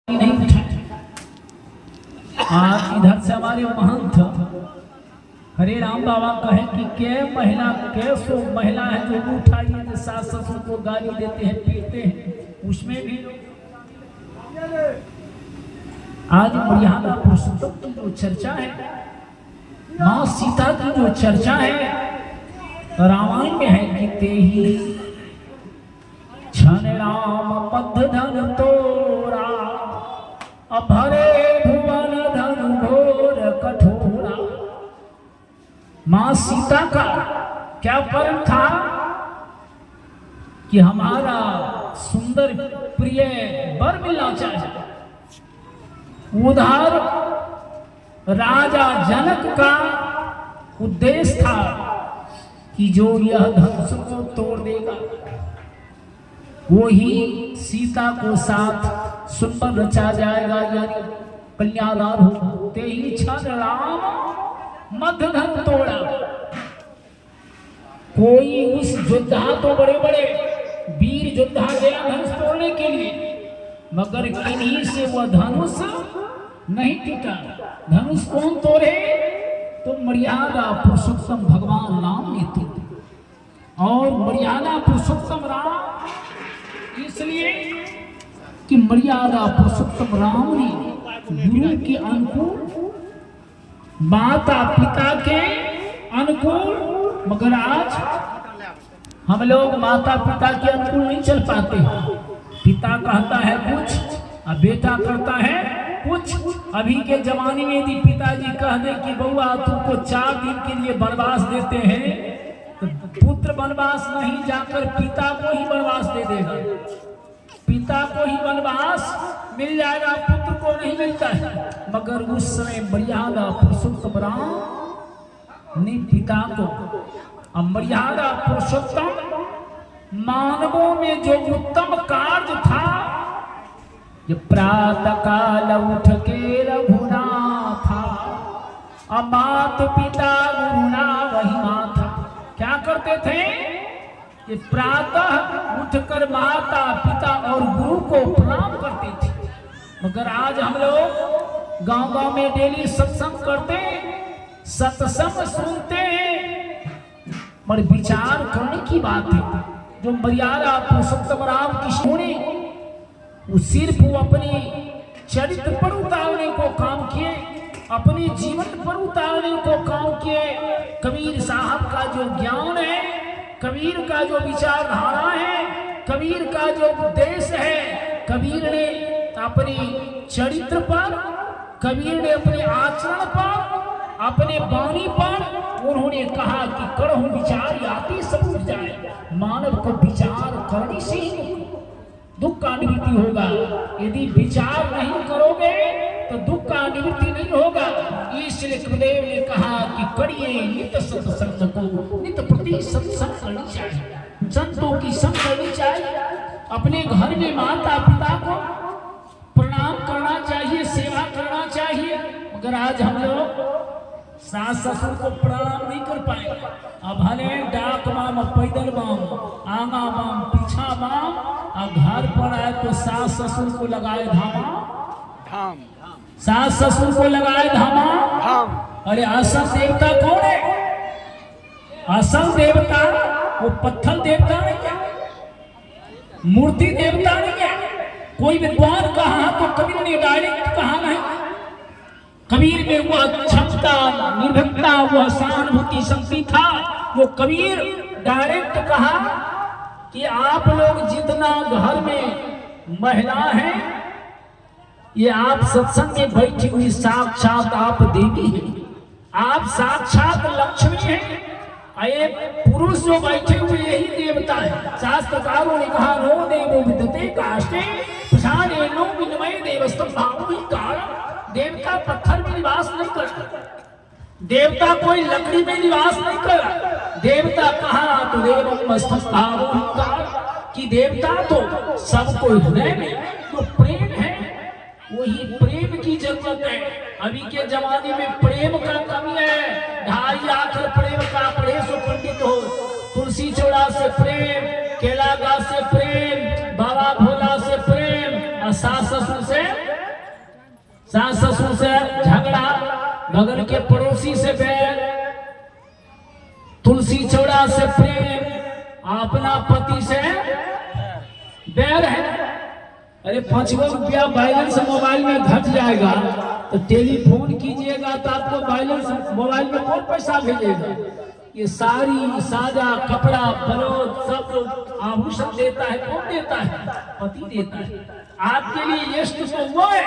नहीं उठा। आज इधर से हमारे महंत हरे राम बाबा कहे कि के महिला के सो महिला है जो उठाइए सास ससुर को गाली देते हैं पीटते हैं, उसमें भी आज मर्यादा पुरुषोत्तम की जो चर्चा है, माँ सीता की जो चर्चा है रामायण में है कि ते ही छन राम पद धन तोरा अभरे भुवन धन घोर कठोरा। माँ सीता का क्या परम था कि हमारा सुंदर प्रिय वर मिलना चाहिए। उधर राजा जनक का उद्देश्य था कि जो यह धनुष को तोड़ देगा वो ही सीता को साथ सुंदर रचा जाएगा, यानी कल्याणदार होगा। ते ही छन राम मध्य धन तोड़ा। कोई उस योद्धा तो बड़े बड़े वीर योद्धा गया धनुष तोड़ने के लिए, मगर किन्हीं से वह धनुष नहीं टूटा। धनुष कौन तोड़े? तो मर्यादा पुरुषोत्तम भगवान राम ने तोड़ा। और मर्यादा पुरुषोत्तम राम इसलिए कि मर्यादा पुरुषोत्तम राम ने गुरु के अनुकूल, माता पिता के अनुकूल, मगर आज हम लोग माता पिता के अनुकूल नहीं चल पाते। पिता कहता है कुछ और बेटा करता है कुछ। अभी के जमाने में यदि पिताजी कह दे कि बउआ तुमको 4 दिन के लिए वनवास देते हैं, तो पुत्र वनवास नहीं जाकर पिता को ही वनवास दे देगा। पिता को ही वनवास मिल जाएगा, पुत्र को नहीं मिलता है। मगर उस समय मर्यादा पुरुषोत्तम राम ने पिता को, मर्यादा पुरुषोत्तम मानवों में जो उत्तम कार्य था, ये प्रातः काल उठ के रघुनाथा मात पिता गुरुना वही माथा। क्या करते थे कि प्रातः उठकर माता पिता और गुरु को प्रणाम करते थे। मगर आज हम लोग गांव-गांव में डेली सत्संग करते, सत्संग सुनते, पर विचार करने की बात है। जो मर्यादा पुरुषोत्तम राम की सोने वो सिर्फ वो अपने चरित्र पर उतारने को काम किए, अपने जीवन पर उतारने को काम किए। कबीर साहब का जो ज्ञान है, कबीर का जो विचारधारा है, कबीर का जो उद्देश्य है, कबीर ने अपने चरित्र पर, कबीर ने अपने आचरण पर, अपने वाणी पर उन्होंने कहा कि करहु विचार याति सब उठ जाए। मानव को विचार करने से ही दुख का निवृत्ति होगा। यदि विचार नहीं करोगे तो दुख का निवृत्ति नहीं होगा। इसलिए गुरुदेव ने कहा कि करिए नित्य सत्संग को, नित्य प्रति सत्संग करनी चाहिए, संतों की संग करनी चाहिए। अपने घर में माता पिता को प्रणाम करना चाहिए, सेवा करना चाहिए। मगर आज हम लोग सास ससुर को प्रणाम नहीं कर पाए। अब भले डाक माम, पैदल माम, आगा माम, पीछा माम, अब घर पर आए तो सास ससुर को लगाए धाम, सास ससुर को लगाए धाम। अरे असल देवता कौन है? असल देवता वो पत्थर देवता नहीं है, मूर्ति देवता नहीं है। कोई विद्वान कहा तो कबीर ने डायरेक्ट कहा नहीं। कबीर में वह क्षमता, निर्भीकता, वह सहानुभूति शक्ति था। वो कबीर डायरेक्ट कहा कि आप लोग जितना घर में महिला हैं, ये आप सत्संग में बैठी हुई साक्षात आप देवी हैं, आप साक्षात लक्ष्मी हैं। ये पुरुष जो बैठे हुए यही देवता है। शास्त्रकारों ने कहा नो देवो विद्यते काष्ठे प्रसादे नो विनिमय देवस्तम भावो ही कारण। देवता पत्थर में निवास नहीं करता, देवता कोई लकड़ी में निवास नहीं करता। देवता कहा तो देवम कि देवता तो सबको हृदय में जो प्रेम है, वही प्रेम की जरूरत है। अभी के जमाने में प्रेम का कमी है। ढाई आखिर प्रेम का पढ़े सो पंडित हो। तुलसी चौड़ा से प्रेम, केला गाछ से प्रेम, बाबा भोला से प्रेम, और सास ससुर से सास ससुर से झगड़ा, बगल के पड़ोसी से बैर, तुलसी चौड़ा से प्रेम, अपना पति से बैर है। अरे 5 रुपया बैलेंस मोबाइल में घट जाएगा तो टेलीफोन कीजिएगा तो आपको बैलेंस मोबाइल में कौन पैसा भेजेगा? ये सारी साजा कपड़ा बलोद सब आभूषण देता है, कौन देता है? पति देता है। आपके लिए यश तो वो है,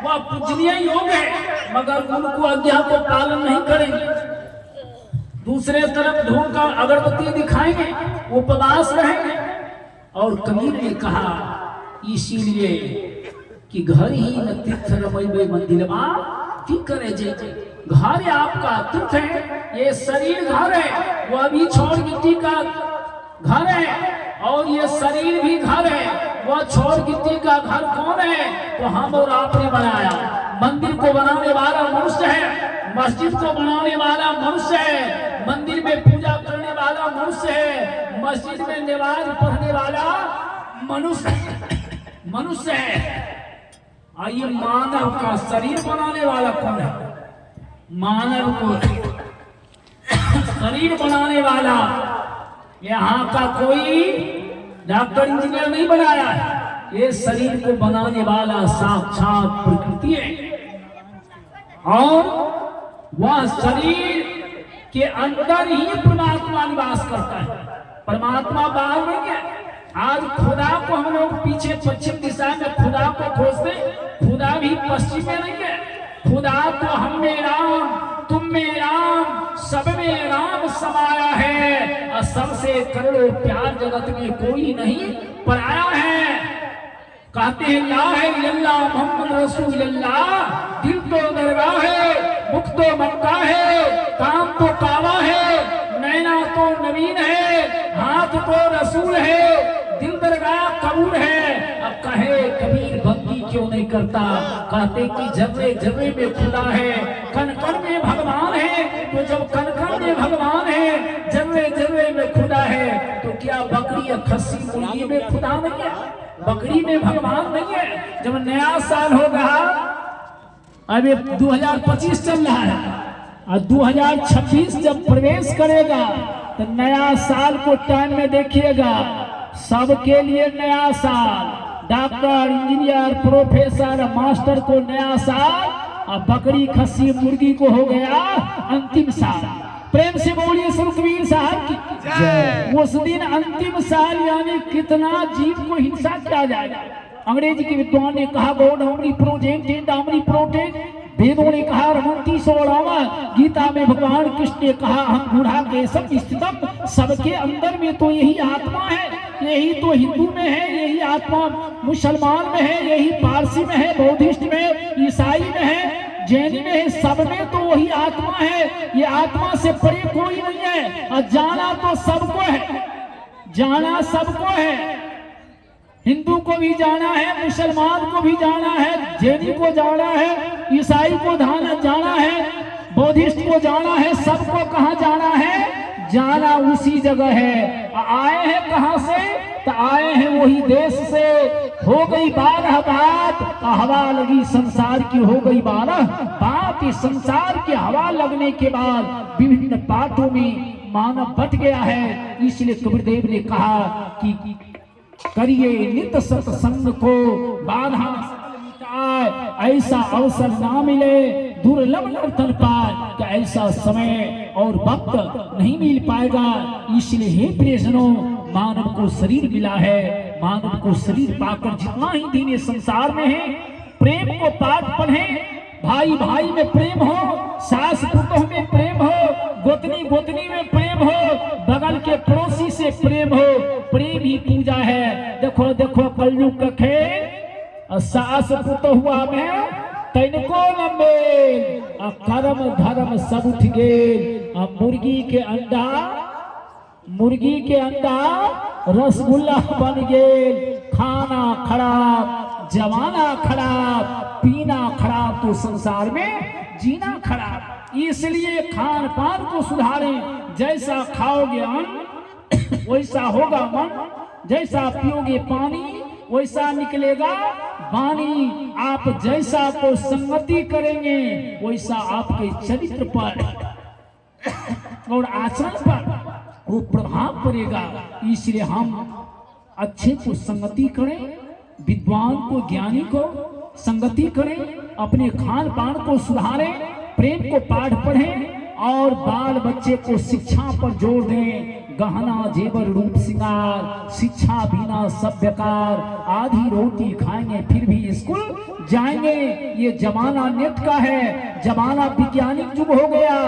वह पूजनीय योग है, मगर उनको आज्ञा को पालन नहीं करेंगे। दूसरे तरफ धूम का अगरबत्ती दिखाएंगे, उपवास रहेंगे। और कबीर ने कहा इसीलिए कि घर ही न तीर्थ रमैबे मंदिर की करे जे। घर आपका तीर्थ है, ये शरीर घर है, वो अभी छोड़ गिट्टी का घर है, और ये शरीर भी घर है, वह छोड़ गिट्टी का घर कौन है? तो हम और आपने बनाया। मंदिर को बनाने वाला मनुष्य है, मस्जिद को बनाने वाला मनुष्य है, मंदिर में पूजा करने वाला मनुष्य है, मस्जिद में नमाज पढ़ने वाला मनुष्य है। आइए, मानव का शरीर बनाने वाला कौन है? मानव को शरीर बनाने वाला यहाँ का कोई डॉक्टर इंजीनियर नहीं बनाया है, ये शरीर को बनाने वाला साक्षात प्रकृति है। और वह शरीर के अंदर ही परमात्मा निवास करता है, परमात्मा बाहर नहीं है। आज खुदा को हम लोग पीछे पश्चिम दिशा में खुदा को खोजते, खुदा भी पश्चिम में नहीं है। खुदा तो हम में राम, तुम में राम, सब में राम समाया है, और सबसे करोड़ों प्यार जगत में कोई नहीं पराया है। कहते हैं ला है अल्लाह मोहम्मद रसूलुल्लाह, दिल तो दरगाह है, मुख तो मक्का है, काम तो कावा है, नैना तो नवीन है, हाथ तो रसूल है, दिल दरगाह कबूल है। अब कहे कबीर बंदी क्यों नहीं करता? कहते कि जर्रे जर्रे में खुदा है, कण कण में भगवान है। तो जब कण कण में भगवान है, जर्रे जर्रे में खुदा है, तो क्या बकरी या खस्सी मुर्गी में खुदा नहीं है? बकरी में भगवान नहीं है? जब नया साल होगा, अब 2025 चल रहा है, और 2026 जब प्रवेश करेगा तो नया साल को टाइम में देखिएगा, सबके लिए नया साल, डॉक्टर, इंजीनियर, प्रोफेसर, मास्टर को नया साल, और बकरी खस्सी मुर्गी को हो गया अंतिम साल। प्रेम से बोलिए सुखबीर साहब की। उस दिन अंतिम साल यानी कितना जीव को हिंसा किया जाएगा। अंग्रेजी के विद्वान ने कहा God omnipresent and omnipotent, वेदों ने कहा रमंती सोड़ावा, गीता में भगवान कृष्ण ने कहा हम बूढ़ा के सब स्थितम। सबके अंदर में तो यही आत्मा है, यही तो हिंदू में है, यही आत्मा मुसलमान में है, यही पारसी में है, बौद्धिस्ट में, ईसाई में है, जैनी में है, सब में तो वही आत्मा है। ये आत्मा से परे कोई नहीं है, और जाना तो सबको है, जाना सबको है। हिंदू को भी जाना है, मुसलमान को भी जाना है, जैनी को जाना है, ईसाई को जाना है, बौद्धिस्ट को जाना है, सबको कहाँ जाना है? जाना उसी जगह है। आए हैं कहाँ से? तो आए हैं वही देश से। हो गई 12 बात, हवा लगी संसार की, हो गई 12 बात। इस संसार की हवा लगने के बाद विभिन्न पाठों में मानव बट गया है। इसलिए कबीरदेव ने कहा कि करिए नित सत्संग को, बाधा ऐसा अवसर ना मिले, दुर्लभ नर्तन पाए, कि ऐसा समय और वक्त नहीं मिल पाएगा। इसलिए हे प्रियजनों, मानव को शरीर मिला है, मानव को शरीर पाकर जितना ही दिन इस संसार में है, प्रेम को पाठ पढ़े, भाई भाई में प्रेम हो, सास पुतोह में प्रेम हो, गोतनी गोतनी में प्रेम हो, बगल के पड़ोसी से प्रेम हो। प्रेम ही पूजा है। देखो देखो कलयुग का खेल, सास पुतहुआ में तैनको न मेल, कर्म धर्म सब उठ गेल। मुर्गी के अंडा रसगुल्ला बन गेल। खाना खराब, जमाना खराब, पीना खराब, तो संसार में जीना खराब। इसलिए खान पान को सुधारें। जैसा खाओगे अन्न वैसा होगा मन, जैसा पियोगे पानी वैसा निकलेगा वाणी। आप जैसा को संगति करेंगे वैसा आपके चरित्र पर और आचरण पर वो प्रभाव पड़ेगा। इसलिए हम अच्छे को संगति करें, विद्वान को ज्ञानी को संगति करें, अपने खान पान को सुधारें, प्रेम को पाठ पढ़ें और बाल बच्चे को शिक्षा पर जोर दें। गहना जेवर रूप श्रृंगार, शिक्षा बिना सब बेकार। आधी रोटी खाएंगे फिर भी स्कूल जाएंगे। ये जमाना नेट का है, जमाना वैज्ञानिक युग हो गया,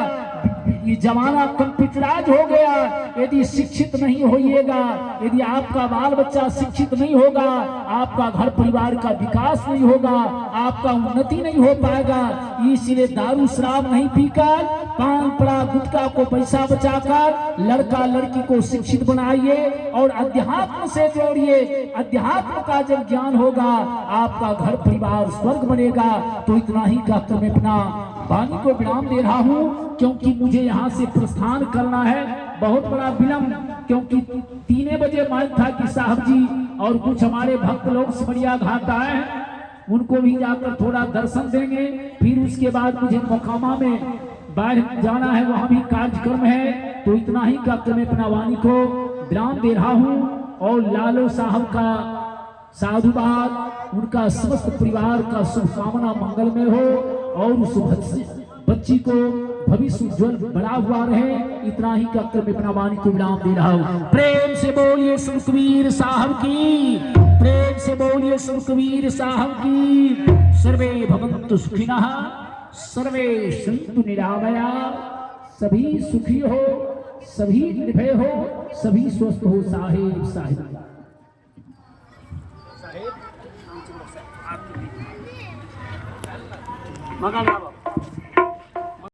ये जमाना कंप्यूटराइज हो गया। यदि शिक्षित नहीं होइएगा, यदि आपका बाल बच्चा शिक्षित नहीं होगा, आपका घर परिवार का विकास नहीं होगा, आपका उन्नति नहीं हो पाएगा। इसलिए दारू शराब नहीं पीकर, पान पड़ा गुटखा को पैसा बचाकर लड़का लड़की को शिक्षित बनाइए और अध्यात्म से जोड़िए। अध्यात्म का जब ज्ञान होगा आपका घर परिवार स्वर्ग बनेगा। तो इतना ही कहकर मैं अपना वाणी को विराम दे रहा हूँ, क्योंकि मुझे यहाँ से प्रस्थान करना है। बहुत बड़ा विलम्ब, क्योंकि 3 बजे मान था कि साहब जी और कुछ हमारे भक्त लोग सिमरिया घाट आए हैं, उनको भी जाकर थोड़ा दर्शन देंगे। फिर उसके बाद मुझे मोकामा में बाहर जाना है, वहाँ भी कार्यक्रम है। तो इतना ही कहकर मैं अपना वाणी को विराम दे रहा हूँ और लालो साहब का साधुवाद, उनका समस्त परिवार का शुभकामना मंगलमय हो और उस बच्ची को भविष्य उज्ज्वल बड़ा हुआ रहे। इतना ही कहकर मैं अपना वाणी को विराम दे रहा हूँ। प्रेम से बोलिए सुखबीर साहब की, प्रेम से बोलिए सुखबीर साहब की। सर्वे भवन्तु सुखिनः, सर्वे सन्तु निरामया। सभी सुखी हो, सभी निर्भय हो, सभी स्वस्थ हो। साहेब साहेब मगन